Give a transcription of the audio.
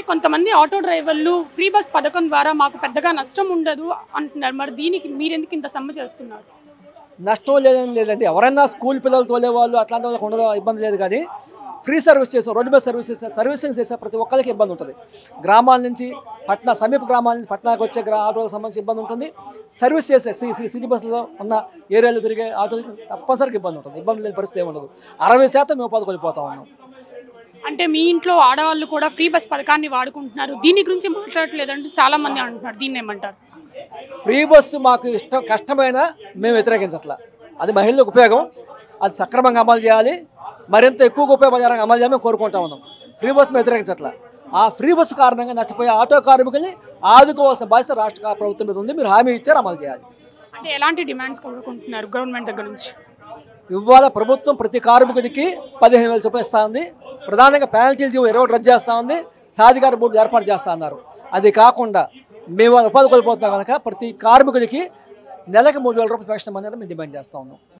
కొంతమంది ఆటో డ్రైవర్లు free bus పథకం ద్వారా మాకు పెద్దగా నష్టం ఉండదు అంటున్నారు. మరి దీనికి మీరెందుకు ఇంత సమ్మె చేస్తున్నారు? నష్టం లేదని లేదండి. ఎవరైనా స్కూల్ పిల్లలు తోలేవాళ్ళు అట్లాంటి వాళ్ళకి ఉండదు, ఇబ్బంది లేదు. కానీ ఫ్రీ సర్వీస్ చేసే రోడ్డు బస్ సర్వీసింగ్ చేసే ప్రతి ఒక్కరికి ఇబ్బంది ఉంటుంది. గ్రామాల నుంచి సమీప గ్రామాల నుంచి పట్టణానికి వచ్చే ఆటోలకు సంబంధించి ఇబ్బంది ఉంటుంది. సర్వీస్ చేసే సిటీ బస్సులో ఉన్న ఏరియాలో తిరిగే ఆటోలకి తప్పనిసరిగా ఇబ్బంది ఉంటుంది. ఇబ్బంది లేని పరిస్థితి ఏమి ఉండదు. 60% మేము ఉపాధి కోల్పోతా ఉన్నాం. అంటే మీ ఇంట్లో ఆడవాళ్ళు కూడా ఫ్రీ బస్ పథకాన్ని వాడుకుంటున్నారు, దీని గురించి మాట్లాడలేదంటే చాలా మంది అంటున్నారు. దీన్ని ఏమంటారు? ఫ్రీ బస్సు మాకు కష్టమైన మేము వ్యతిరేకించట్లా. అది మహిళలకు ఉపయోగం, అది సక్రమంగా అమలు చేయాలి, మరింత ఎక్కువగా ఉపయోగకరంగా అమలు చేయాలని కోరుకుంటా ఉన్నాం. ఫ్రీ బస్సు వ్యతిరేకించట్లా. ఆ ఫ్రీ బస్సు కారణంగా నష్టపోయే ఆటో కార్మికుల్ని ఆదుకోవాల్సిన బాధ్యత రాష్ట్ర ప్రభుత్వం మీద ఉంది. మీరు హామీ ఇచ్చారు, అమలు చేయాలి. అంటే ఎలాంటి డిమాండ్స్ కోరుకుంటున్నారు గవర్నమెంట్ దగ్గర నుంచి? ఇవాళ ప్రభుత్వం ప్రతి కార్మికుడికి 15,000 చొప్పున ఇస్తా ఉంది. ప్రధానంగా పెనాల్టీలు జీవో 20 రద్దు చేస్తూ ఉంది. సాధికార బోర్డు ఏర్పాటు చేస్తా అన్నారు. అది కాకుండా మేము ఉపాధి కోల్పోతున్నాం కనుక ప్రతి కార్మికుడికి నెలకు 3,000 రూపాయలు పెన్షన్ అనేది మేము డిమాండ్ చేస్తూ ఉన్నాం.